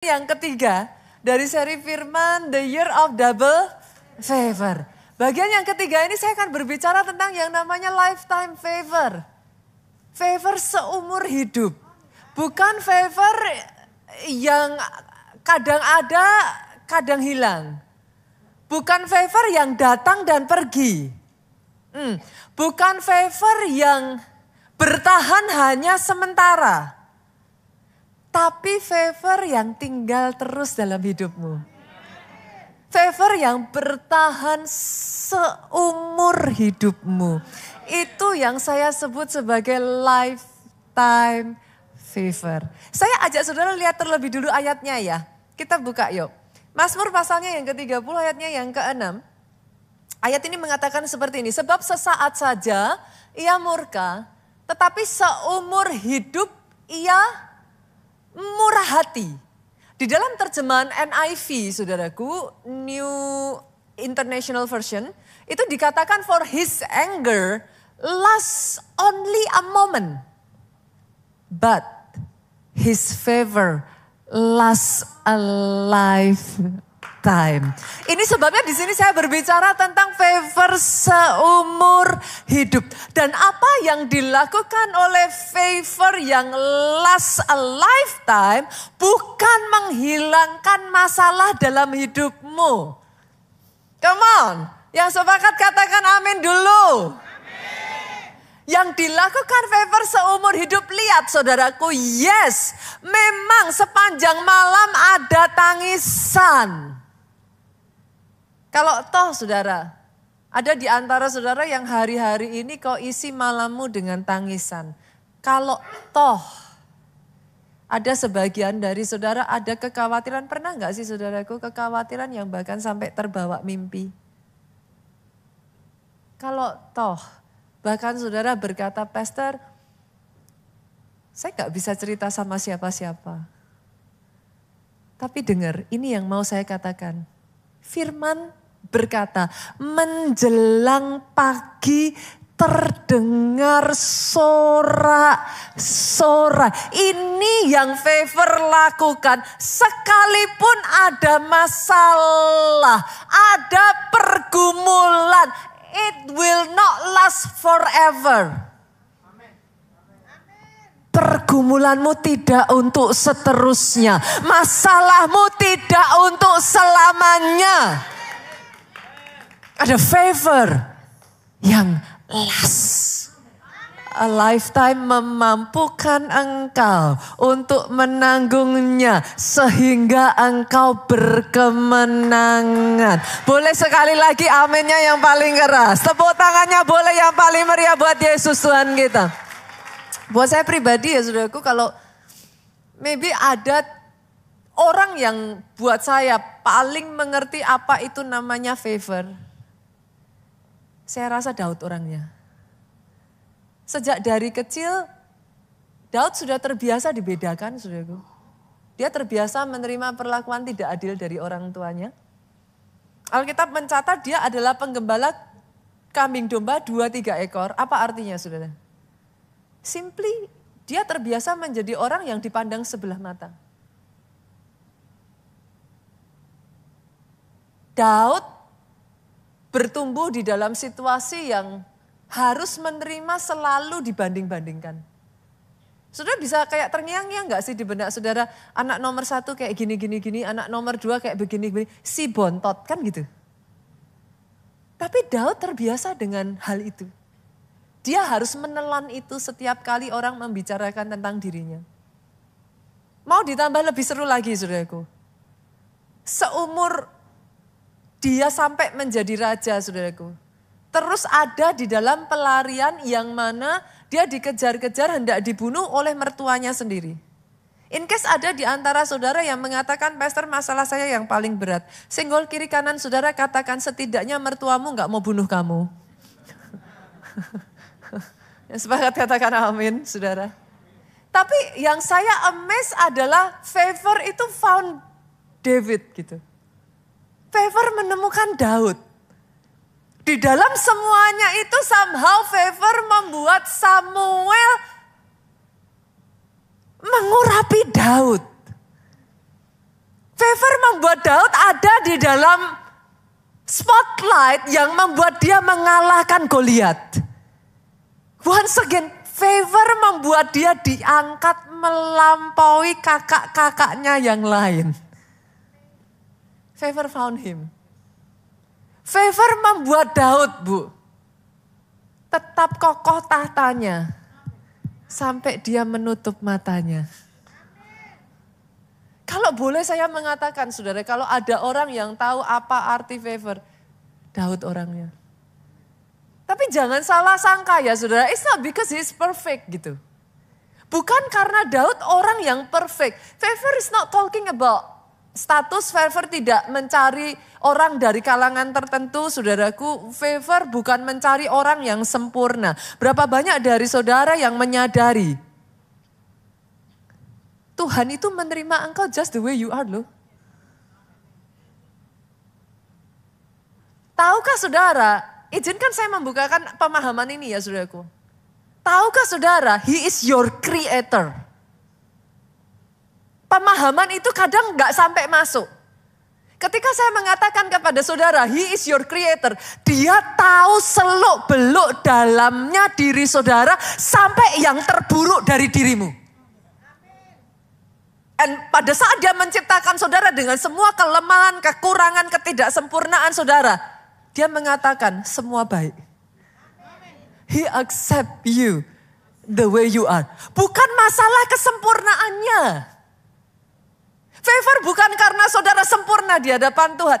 Yang ketiga, dari seri firman The Year of Double Favor. Bagian yang ketiga ini saya akan berbicara tentang yang namanya lifetime favor. Favor seumur hidup. Bukan favor yang kadang ada, kadang hilang. Bukan favor yang datang dan pergi. Bukan favor yang bertahan hanya sementara. Tapi favor yang tinggal terus dalam hidupmu. Favor yang bertahan seumur hidupmu. Itu yang saya sebut sebagai lifetime favor. Saya ajak saudara lihat terlebih dulu ayatnya ya. Kita buka yuk. Mazmur pasalnya yang ke-30 ayatnya yang ke-6. Ayat ini mengatakan seperti ini. Sebab sesaat saja ia murka, tetapi seumur hidup ia murah hati. Di dalam terjemahan NIV, saudaraku, New International Version, itu dikatakan for his anger lasts only a moment, but his favor lasts a lifetime. Ini sebabnya di sini saya berbicara tentang favor seumur hidup. Dan apa yang dilakukan oleh favor yang last a lifetime bukan menghilangkan masalah dalam hidupmu. Come on, yang sepakat katakan amin dulu. Yang dilakukan favor seumur hidup, lihat saudaraku, yes, memang sepanjang malam ada tangisan. Kalau toh saudara, ada di antara saudara yang hari-hari ini kau isi malammu dengan tangisan. Kalau toh ada sebagian dari saudara ada kekhawatiran, pernah gak sih saudaraku kekhawatiran yang bahkan sampai terbawa mimpi? Kalau toh bahkan saudara berkata, Pastor, saya gak bisa cerita sama siapa-siapa. Tapi dengar, ini yang mau saya katakan. Firman berkata, menjelang pagi terdengar sorak-sorai. Ini yang favor lakukan. Sekalipun ada masalah, ada pergumulan, it will not last forever. Pergumulanmu tidak untuk seterusnya. Masalahmu tidak untuk selamanya. Ada favor yang last. A lifetime memampukan engkau untuk menanggungnya sehingga engkau berkemenangan. Boleh sekali lagi aminnya yang paling keras. Tepuk tangannya boleh yang paling meriah buat Yesus Tuhan kita. Buat saya pribadi ya saudaraku, kalau maybe ada orang yang buat saya paling mengerti apa itu namanya favor. Saya rasa Daud orangnya. Sejak dari kecil, Daud sudah terbiasa dibedakan, saudaraku. Dia terbiasa menerima perlakuan tidak adil dari orang tuanya. Alkitab mencatat dia adalah penggembala kambing domba 2-3 ekor. Apa artinya, saudara? Simply, dia terbiasa menjadi orang yang dipandang sebelah mata. Daud bertumbuh di dalam situasi yang harus menerima selalu dibanding-bandingkan. Saudara bisa kayak terngiang-ngiang gak sih di benak saudara, anak nomor 1 kayak gini-gini, anak nomor 2 kayak begini-begini, si bontot kan gitu. Tapi Daud terbiasa dengan hal itu. Dia harus menelan itu setiap kali orang membicarakan tentang dirinya. Mau ditambah lebih seru lagi saudaraku. Seumur dia sampai menjadi raja, saudaraku. Terus ada di dalam pelarian yang mana dia dikejar-kejar hendak dibunuh oleh mertuanya sendiri. In case ada di antara saudara yang mengatakan, Pastor masalah saya yang paling berat. Senggol kiri kanan saudara katakan setidaknya mertuamu gak mau bunuh kamu. Yang sepakat katakan amin saudara. Tapi yang saya amazed adalah favor itu found David gitu. Favor menemukan Daud. Di dalam semuanya itu somehow favor membuat Samuel mengurapi Daud. membuat Daud ada di dalam spotlight yang membuat dia mengalahkan Goliat. Once again, favor membuat dia diangkat melampaui kakak-kakaknya yang lain. Favor found him. Favor membuat Daud, Bu, tetap kokoh tahtanya sampai dia menutup matanya. Kalau boleh saya mengatakan, saudara, kalau ada orang yang tahu apa arti favor, Daud orangnya. Tapi jangan salah sangka ya, saudara, it's not because he's perfect gitu. Bukan karena Daud orang yang perfect. Favor is not talking about status, favor tidak mencari orang dari kalangan tertentu, saudaraku. Favor bukan mencari orang yang sempurna. Berapa banyak dari saudara yang menyadari Tuhan itu menerima engkau just the way you are loh. Tahukah saudara, izinkan saya membukakan pemahaman ini ya saudaraku. Tahukah saudara, he is your creator. Pemahaman itu kadang gak sampai masuk. Ketika saya mengatakan kepada saudara, he is your creator. Dia tahu seluk beluk dalamnya diri saudara sampai yang terburuk dari dirimu. Dan pada saat dia menciptakan saudara dengan semua kelemahan, kekurangan, ketidaksempurnaan saudara. Dia mengatakan semua baik. He accept you the way you are. Bukan masalah kesempurnaannya. Favor bukan karena saudara sempurna di hadapan Tuhan.